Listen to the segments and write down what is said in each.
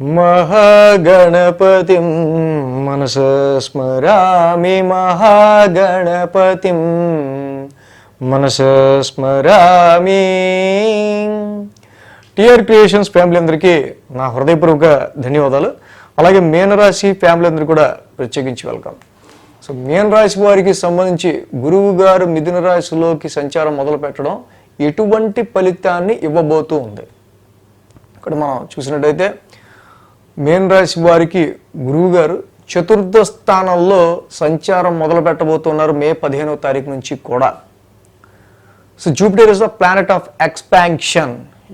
महागणपतिं मनसा स्मरामि महागणपतिं మనసా స్మరామి. TR creations family అందరికీ నా హృదయపూర్వక ధన్యవాదాలు. అలాగే మీనరాశి ఫ్యామిలీ అందరికీ కూడా ప్రత్యేకించి వెల్కమ్. సో మీనరాశి వారికి సంబంధించి గురువు గారు మిథున రాశిలోకి సంచారం మొదలు పెట్టడం ఎటువంటి ఫలితాన్ని ఇవ్వబోతూ ఉంది. ఇక్కడ మనం చూసినట్టయితే మీనరాశి వారికి గురువు గారు చతుర్థ స్థానంలో సంచారం మొదలు పెట్టబోతున్నారు మే 15వ తారీఖు నుంచి కూడా. So Jupiter is the planet of expansion.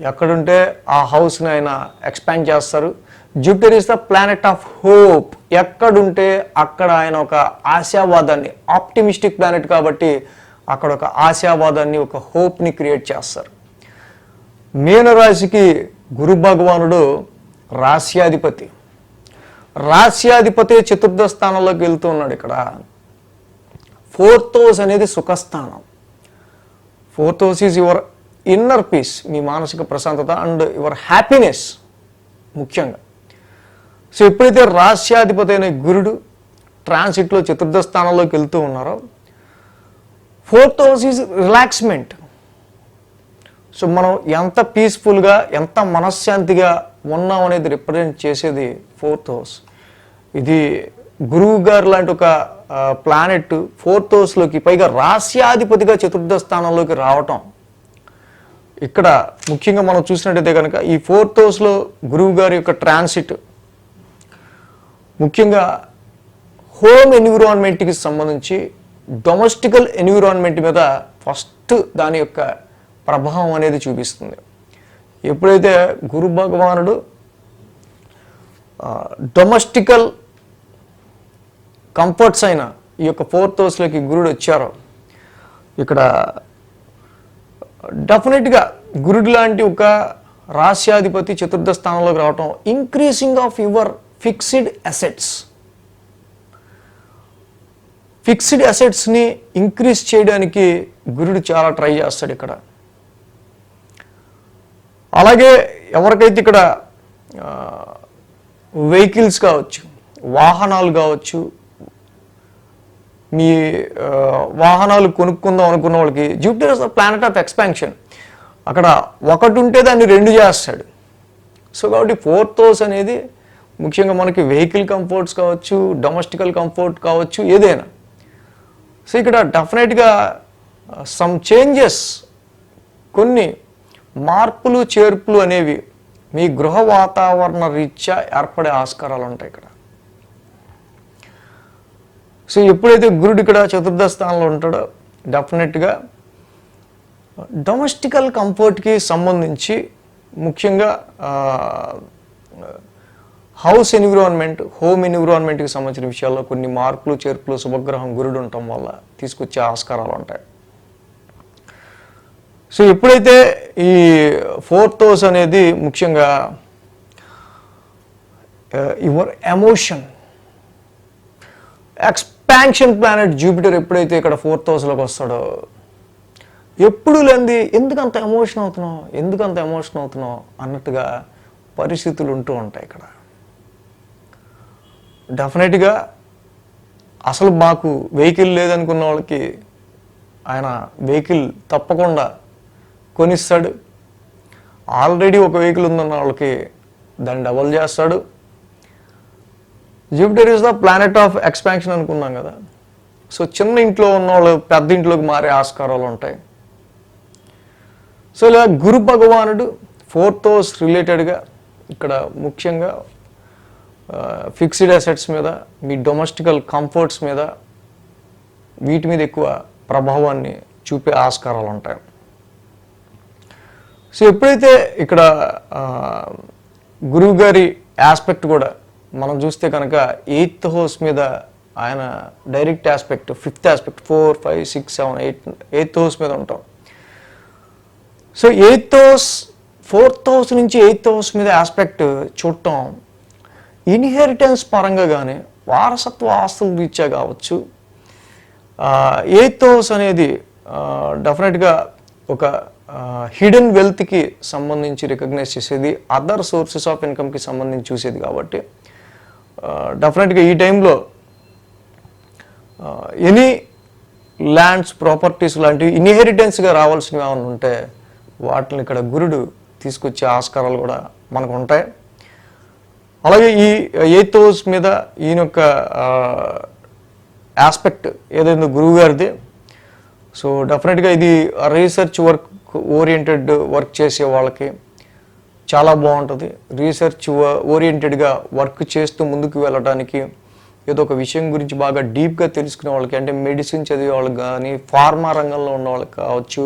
ఎక్కడుంటే ఆ హౌస్ని ఆయన ఎక్స్పాండ్ చేస్తారు. Jupiter is the planet of hope. ఎక్కడుంటే అక్కడ ఆయన ఒక ఆశావాదాన్ని, ఆప్టిమిస్టిక్ ప్లానెట్ కాబట్టి అక్కడ ఒక ఆశావాదాన్ని, ఒక హోప్ని క్రియేట్ చేస్తారు. మీనరాశికి గురు భగవానుడు రాశ్యాధిపతి. రాశ్యాధిపతి చతుర్థ స్థానంలోకి వెళ్తూ ఉన్నాడు. ఇక్కడ 4th హౌస్ అనేది సుఖస్థానం. 4th house is your inner peace, మీ మానసిక ప్రశాంతత అండ్ యువర్ హ్యాపీనెస్ ముఖ్యంగా. సో ఎప్పుడైతే రాశ్యాధిపతి అయిన గురుడు ట్రాన్సిట్లో చతుర్థ స్థానంలోకి వెళ్తూ ఉన్నారో 4th house is relaxment. So మనం ఎంత పీస్ఫుల్గా, ఎంత మనశ్శాంతిగా ఉన్నాం అనేది రిప్రజెంట్ చేసేది 4th హౌస్. ఇది గురువు గారు లాంటి ఒక ప్లానెట్ 4th హౌస్లోకి, పైగా రాశ్యాధిపతిగా చతుర్థ స్థానంలోకి రావటం, ఇక్కడ ముఖ్యంగా మనం చూసినట్టయితే కనుక ఈ 4th హౌస్లో గురువు గారి యొక్క ట్రాన్సిట్ ముఖ్యంగా హోమ్ ఎన్విరాన్మెంట్కి సంబంధించి, డొమెస్టికల్ ఎన్విరాన్మెంట్ మీద ఫస్ట్ దాని యొక్క ప్రభావం అనేది చూపిస్తుంది. ఎప్పుడైతే గురు భగవానుడు డొమెస్టికల్ కంఫర్ట్స్ అయిన ఈ యొక్క 4th హౌస్లోకి గురుడు వచ్చారో, ఇక్కడ డెఫినెట్గా గురుడు లాంటి ఒక రాశ్యాధిపతి చతుర్థ స్థానంలోకి రావటం, increasing of your fixed assets. Fixed అసెట్స్ని ఇంక్రీజ్ చేయడానికి గురుడు చాలా ట్రై చేస్తాడు ఇక్కడ. అలాగే ఎవరికైతే ఇక్కడ వెహికల్స్ కావచ్చు, వాహనాలు కావచ్చు, మీ వాహనాలు కొనుక్కుందాం అనుకున్న వాళ్ళకి Jupiter is the planet of expansion. అక్కడ ఒకటి ఉంటే దాన్ని 2 చేస్తాడు. సో కాబట్టి 4th హౌస్ అనేది ముఖ్యంగా మనకి వెహికల్ కంఫర్ట్స్ కావచ్చు, డొమెస్టికల్ కంఫర్ట్ కావచ్చు, ఏదైనా. సో ఇక్కడ డెఫినెట్గా సమ్ చేంజెస్, కొన్ని మార్పులు చేర్పులు అనేవి మీ గృహ వాతావరణ రీత్యా ఏర్పడే ఆస్కారాలు ఉంటాయి ఇక్కడ. సో ఎప్పుడైతే గురుడు ఇక్కడ చతుర్థ స్థానంలో ఉంటాడో డెఫినెట్గా డొమెస్టికల్ కంఫర్ట్కి సంబంధించి, ముఖ్యంగా హౌస్ ఎన్విరాన్మెంట్, హోమ్ ఎన్విరాన్మెంట్కి సంబంధించిన విషయాల్లో కొన్ని మార్పులు చేర్పులు శుభగ్రహం గురుడు ఉండటం వల్ల తీసుకొచ్చే ఆస్కారాలు ఉంటాయి. సో ఎప్పుడైతే ఈ 4th హౌస్ అనేది ముఖ్యంగా your emotion, expansion planet Jupiter ఎప్పుడైతే ఇక్కడ 4th హౌస్లోకి వస్తాడో, ఎప్పుడు లేనిది ఎందుకంత ఎమోషన్ అవుతున్నావు అన్నట్టుగా పరిస్థితులు ఉంటూ ఉంటాయి ఇక్కడ. డెఫినెట్గా అసలు మాకు వెహికల్ లేదనుకున్న వాళ్ళకి ఆయన వెహికల్ తప్పకుండా కొనిస్తాడు. ఆల్రెడీ ఒక వెహికల్ ఉందన్న వాళ్ళకి దాన్ని డబల్ చేస్తాడు. Jupiter is the planet of expansion అనుకున్నాం కదా. సో చిన్న ఇంట్లో ఉన్న వాళ్ళు పెద్ద ఇంట్లోకి మారే ఆస్కారాలు ఉంటాయి. సో ఇలా గురు భగవానుడు 4th హౌస్ రిలేటెడ్గా ఇక్కడ ముఖ్యంగా ఫిక్స్డ్ అసెట్స్ మీద, మీ డొమెస్టికల్ కంఫర్ట్స్ మీద, వీటి మీద ఎక్కువ ప్రభావాన్ని చూపే ఆస్కారాలు ఉంటాయి. సో ఎప్పుడైతే ఇక్కడ గురువు గారి ఆస్పెక్ట్ కూడా మనం చూస్తే కనుక 8th హౌస్ మీద ఆయన direct aspect, 5th aspect, 4, 5, 6, 7, 8th house మీద ఉంటాం. So 8th house 4th house నుంచి 8th హౌస్ మీద ఆస్పెక్ట్ చూడటం ఇన్హెరిటెన్స్ పరంగా కానీ, వారసత్వ ఆస్తుల రీత్యా కావచ్చు. 8th హౌస్ అనేది డెఫినెట్గా ఒక హిడెన్ వెల్త్కి సంబంధించి రికగ్నైజ్ చేసేది, అదర్ సోర్సెస్ ఆఫ్ ఇన్కమ్కి సంబంధించి చూసేది కాబట్టి డెఫినెట్గా ఈ టైంలో ఎనీ ల్యాండ్స్ ప్రాపర్టీస్ లాంటివి ఇన్హెరిటెన్స్గా రావాల్సినవి ఏమైనా ఉంటే వాటిని ఇక్కడ గురుడు తీసుకొచ్చే ఆస్కారాలు కూడా మనకు ఉంటాయి. అలాగే ఈ 8th హౌస్ మీద ఈయన యొక్క ఆస్పెక్ట్ ఏదైతే గురువు గారిది, సో డెఫినెట్గా ఇది రీసెర్చ్ వర్క్ ఓరియంటెడ్ వర్క్ చేసే వాళ్ళకి చాలా బాగుంటుంది. రీసెర్చ్ ఓరియంటెడ్గా వర్క్ చేస్తూ ముందుకు వెళ్ళడానికి, ఏదో ఒక విషయం గురించి బాగా డీప్గా తెలుసుకునే వాళ్ళకి, అంటే మెడిసిన్ చదివే వాళ్ళకి కానీ, ఫార్మా రంగంలో ఉన్న వాళ్ళకి కావచ్చు,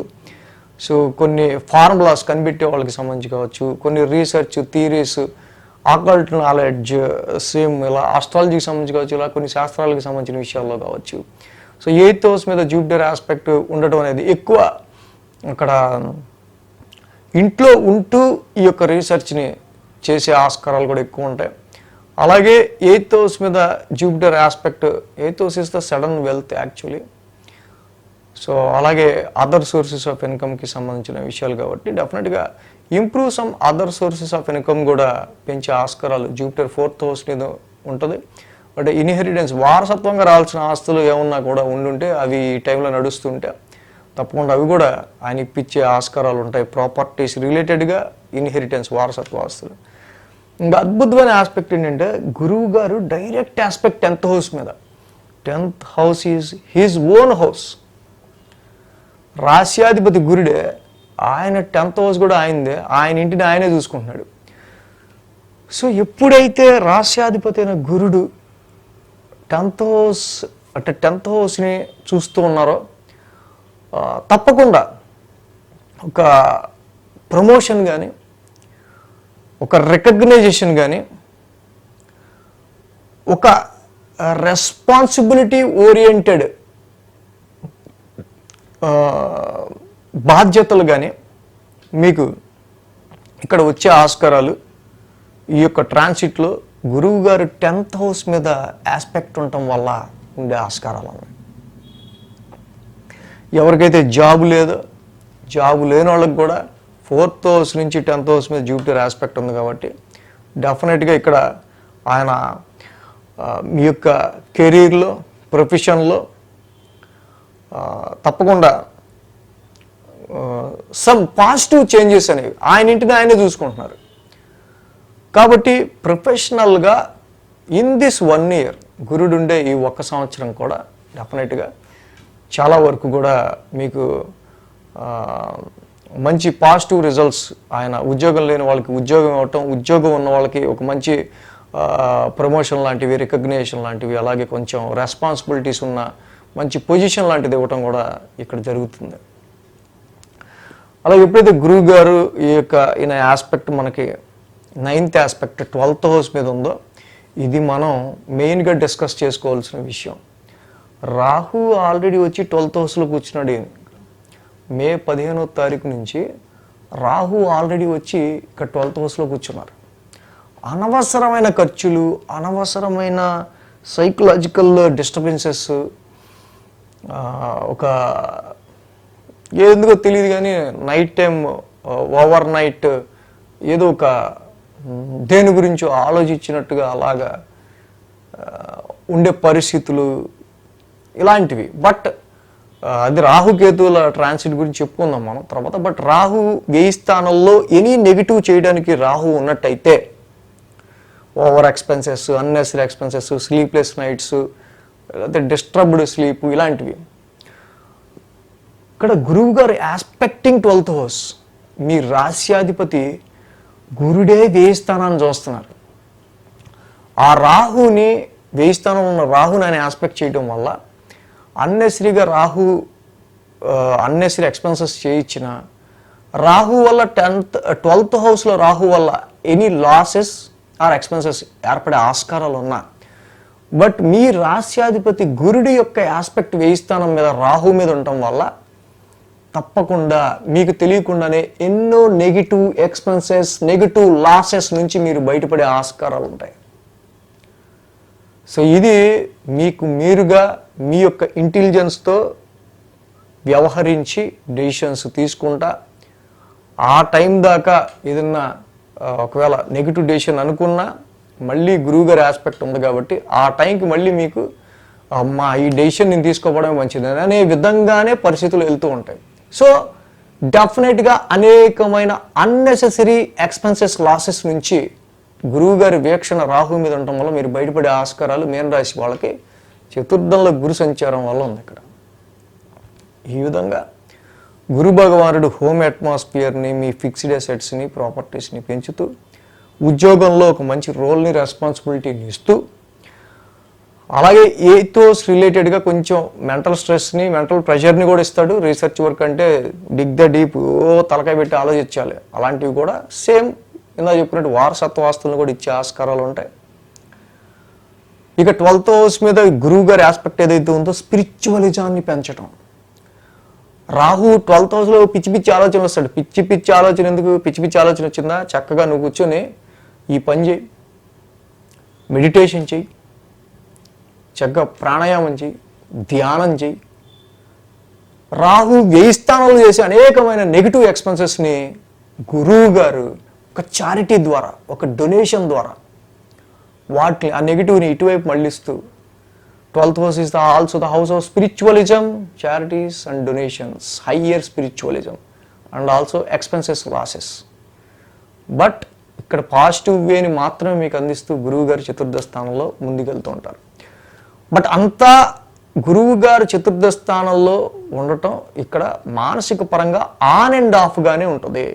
సో కొన్ని ఫార్ములాస్ కనిపెట్టే వాళ్ళకి సంబంధించి కావచ్చు, కొన్ని research theories, occult knowledge, same ఇలా ఆస్ట్రాలజీకి సంబంధించి కావచ్చు, ఇలా కొన్ని శాస్త్రాలకు సంబంధించిన విషయాల్లో కావచ్చు. సో 8th హౌస్ మీద జూపిటర్ ఆస్పెక్ట్ ఉండటం అనేది ఎక్కువ అక్కడ ఇంట్లో ఉంటూ ఈ యొక్క రీసెర్చ్ని చేసే ఆస్కారాలు కూడా ఎక్కువ ఉంటాయి. అలాగే 8th హౌస్ మీద Jupiter aspect, 8th house is the sudden wealth actually. So అలాగే అదర్ సోర్సెస్ ఆఫ్ ఇన్కమ్కి సంబంధించిన విషయాలు కాబట్టి డెఫినెట్గా improve some other sources of income కూడా పెంచే ఆస్కారాలు జూపిటర్ 4th హౌస్ మీద ఉంటుంది. అంటే ఇన్హెరిటెన్స్, వారసత్వంగా రావాల్సిన ఆస్తులు ఏమన్నా కూడా ఉండుంటే అవి ఈ టైంలో నడుస్తుంటే తప్పకుండా అవి కూడా ఆయన ఇప్పించే ఆస్కారాలు ఉంటాయి. ప్రాపర్టీస్ రిలేటెడ్గా ఇన్హెరిటెన్స్, వారసత్వ ఆస్తులు. ఇంకా అద్భుతమైన ఆస్పెక్ట్ ఏంటంటే గురువు గారు డైరెక్ట్ ఆస్పెక్ట్ 10th హౌస్ మీద. 10th house is his own house. రాశ్యాధిపతి గురుడే, ఆయన 10th హౌస్ కూడా ఆయనదే, ఆయన ఇంటిని ఆయనే చూసుకుంటున్నాడు. సో ఎప్పుడైతే రాశ్యాధిపతి అయిన గురుడు 10th హౌస్ అంటే 10th హౌస్ని చూస్తూ ఉన్నారో తప్పకుండా ఒక ప్రమోషన్ కానీ, ఒక రికగ్నైజేషన్ కానీ, ఒక రెస్పాన్సిబిలిటీ ఓరియంటెడ్ బాధ్యతలు కానీ మీకు ఇక్కడ వచ్చే ఆస్కారాలు ఈ యొక్క ట్రాన్సిట్లో గురువు గారు 10th హౌస్ మీద ఆస్పెక్ట్ ఉండటం వల్ల ఉండే ఆస్కారాలు ఉన్నాయి. ఎవరికైతే జాబు లేదో, జాబు లేని వాళ్ళకి కూడా 4th హౌస్ నుంచి 10th హౌస్ మీద జూపిటర్ ఆస్పెక్ట్ ఉంది కాబట్టి డెఫినెట్గా ఇక్కడ ఆయన మీ యొక్క కెరీర్లో, ప్రొఫెషన్లో తప్పకుండా సమ్ పాజిటివ్ చేంజెస్ అనేవి ఆయన ఇంటిని ఆయనే చూసుకుంటున్నారు. కాబట్టి ప్రొఫెషనల్గా ఇన్ దిస్ 1 year గురుడు ఉండే ఈ 1 సంవత్సరం కూడా డెఫినెట్గా చాలా వరకు కూడా మీకు మంచి పాజిటివ్ రిజల్ట్స్, ఆయన ఉద్యోగం లేని వాళ్ళకి ఉద్యోగం ఇవ్వటం, ఉద్యోగం ఉన్న వాళ్ళకి ఒక మంచి ప్రమోషన్ లాంటివి, రికగ్నేషన్ లాంటివి, అలాగే కొంచెం రెస్పాన్సిబిలిటీస్ ఉన్న మంచి పొజిషన్ లాంటిది ఇవ్వటం కూడా ఇక్కడ జరుగుతుంది. అలాగే ఎప్పుడైతే గురువు గారు ఈ యొక్క ఈయన ఆస్పెక్ట్ మనకి 9th ఆస్పెక్ట్ 12th హౌస్ మీద ఉందో, ఇది మనం మెయిన్గా డిస్కస్ చేసుకోవాల్సిన విషయం. రాహు ఆల్రెడీ వచ్చి 12th హౌస్లో కూర్చున్నాడు. మే 15వ తారీఖు నుంచి రాహు ఆల్రెడీ వచ్చి ఇక్కడ 12th హౌస్లో కూర్చున్నారు. అనవసరమైన ఖర్చులు, అనవసరమైన సైకలాజికల్ డిస్టర్బెన్సెస్, ఒక ఎందుకో తెలియదు కానీ నైట్ టైం ఓవర్ నైట్ ఏదో ఒక దేని గురించో ఆలోచించినట్టుగా అలాగా ఉండే పరిస్థితులు ఇలాంటివి. బట్ అది రాహుకేతువుల ట్రాన్సిట్ గురించి చెప్పుకుందాం మనం తర్వాత. బట్ రాహు వ్యయ స్థానంలో ఎనీ నెగిటివ్ చేయడానికి రాహు ఉన్నట్టయితే over expenses, unnecessary expenses, sleepless nights, లేకపోతే డిస్టర్బ్డ్ స్లీప్, ఇలాంటివి. ఇక్కడ గురువు గారు ఆస్పెక్టింగ్ 12th హౌస్, మీ రాశ్యాధిపతి గురుడే వ్యయ స్థానాన్ని చూస్తున్నారు. ఆ రాహుని, వ్యయ స్థానంలో ఉన్న రాహుని ఆయన ఆస్పెక్ట్ చేయడం వల్ల అన్నెసరీగా రాహు అన్నెసరీ ఎక్స్పెన్సెస్ చేయించిన రాహు వల్ల 12th హౌస్లో రాహు వల్ల ఎనీ లాసెస్ ఆర్ ఎక్స్పెన్సెస్ ఏర్పడే ఆస్కారాలు ఉన్నా, బట్ మీ రాశ్యాధిపతి గురుడి యొక్క ఆస్పెక్ట్ వ్యయ స్థానం మీద రాహు మీద ఉండటం వల్ల తప్పకుండా మీకు తెలియకుండానే ఎన్నో నెగిటివ్ ఎక్స్పెన్సెస్, నెగిటివ్ లాసెస్ నుంచి మీరు బయటపడే ఆస్కారాలు ఉంటాయి. సో ఇది మీకు మీరుగా మీ యొక్క ఇంటెలిజెన్స్తో వ్యవహరించి డెసిషన్స్ తీసుకుంటా ఆ టైం దాకా ఏదన్నా ఒకవేళ నెగిటివ్ డెసిషన్ అనుకున్నా మళ్ళీ గురువుగారి ఆస్పెక్ట్ ఉంది కాబట్టి ఆ టైంకి మళ్ళీ మీకు అమ్మా ఈ డెసిషన్ నేను తీసుకోవడమే మంచిది అనే విధంగానే పరిస్థితులు వెళ్తూ ఉంటాయి. సో డెఫినెట్గా అనేకమైన అన్నెసెసరీ ఎక్స్పెన్సెస్ లాసెస్ నుంచి గురువుగారి వీక్షణ రాహు మీద ఉండటం వల్ల మీరు బయటపడే ఆస్కారాలు మీనరాశి వాళ్ళకి చతుర్థంలో గురు సంచారం వల్ల ఉంది. ఇక్కడ ఈ విధంగా గురు భగవానుడు హోమ్ అట్మాస్ఫియర్ని, మీ ఫిక్స్డ్ అసెట్స్ని, ప్రాపర్టీస్ని పెంచుతూ ఉద్యోగంలో ఒక మంచి రోల్ని, రెస్పాన్సిబిలిటీని ఇస్తూ, అలాగే ఏథోస్ రిలేటెడ్గా కొంచెం మెంటల్ స్ట్రెస్ని, మెంటల్ ప్రెషర్ని కూడా ఇస్తాడు. రీసెర్చ్ వర్క్ అంటే డిగ్ ద డీప్, తలకాయ పెట్టి ఆలోచించాలి, అలాంటివి కూడా సేమ్ ఇందా చెప్పినట్టు వారసత్వాస్తులను కూడా ఇచ్చే ఆస్కారాలు ఉంటాయి. ఇక 12th హౌస్ మీద గురువు గారి ఆస్పెక్ట్ ఏదైతే ఉందో స్పిరిచువలిజాన్ని పెంచడం. రాహు 12th హౌస్లో పిచ్చి పిచ్చి ఆలోచన వస్తాడు. పిచ్చి పిచ్చి ఆలోచన ఎందుకు? పిచ్చి పిచ్చి ఆలోచన వచ్చిందా, చక్కగా నువ్వు కూర్చొని ఈ పని చేయి, మెడిటేషన్ చేయి, చక్కగా ప్రాణాయామం చేయి, ధ్యానం చేయి. రాహు వ్యయ స్థానంలో చేసే అనేకమైన నెగిటివ్ ఎక్స్పెన్సెస్ని గురువు గారు ఒక చారిటీ ద్వారా, ఒక డొనేషన్ ద్వారా వాటిని ఆ నెగిటివ్ని ఇటువైపు మళ్ళిస్తూ 12th house is also the house of spiritualism, charities and donations, higher spiritualism and also expenses losses. But ఇక్కడ పాజిటివ్ వేని మాత్రమే మీకు అందిస్తూ గురువు గారు చతుర్థ స్థానంలో ముందుకెళ్తూ ఉంటారు. బట్ అంతా గురువు గారు చతుర్థ స్థానంలో ఉండటం ఇక్కడ మానసిక పరంగా ఆన్ అండ్ ఆఫ్గానే ఉంటుంది.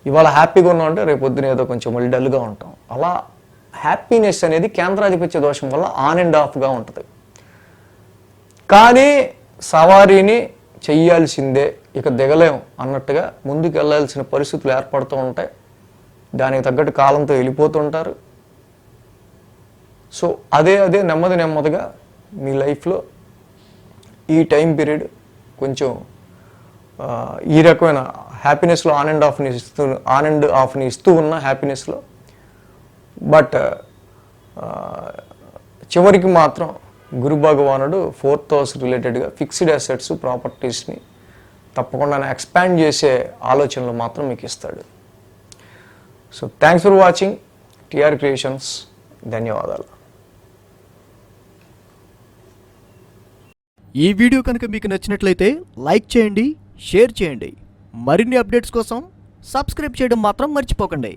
ఇవాళ హ్యాపీగా ఉన్నాం అంటే రేపు పొద్దున ఏదో కొంచెం మళ్ళీ డల్గా ఉంటాం. అలా హ్యాపీనెస్ అనేది కేంద్రాధిపత్య దోషం వల్ల ఆన్ అండ్ ఆఫ్గా ఉంటుంది. కానీ సవారీని చెయ్యాల్సిందే, ఇక దిగలేం అన్నట్టుగా ముందుకు వెళ్ళాల్సిన పరిస్థితులు ఏర్పడుతూ ఉంటాయి. దానికి తగ్గట్టు కాలంతో వెళ్ళిపోతుంటారు. సో అదే నెమ్మదిగా మీ లైఫ్లో ఈ టైం పీరియడ్ కొంచెం ఈ రకమైన హ్యాపీనెస్లో ఆన్ అండ్ ఆఫ్ని ఇస్తూ ఉన్న హ్యాపీనెస్లో, బట్ చివరికి మాత్రం గురు భగవానుడు 4th హౌస్ రిలేటెడ్గా ఫిక్స్డ్ అసెట్స్, ప్రాపర్టీస్ని తప్పకుండా ఎక్స్పాండ్ చేసే ఆలోచనలు మాత్రం మీకు ఇస్తాడు. So thanks for watching TR creations. ధన్యవాదాలు. ఈ వీడియో కనుక మీకు నచ్చినట్లయితే లైక్ చేయండి, షేర్ చేయండి. మరిన్ని అప్డేట్స్ కోసం సబ్స్క్రైబ్ చేయడం మాత్రం మర్చిపోకండి.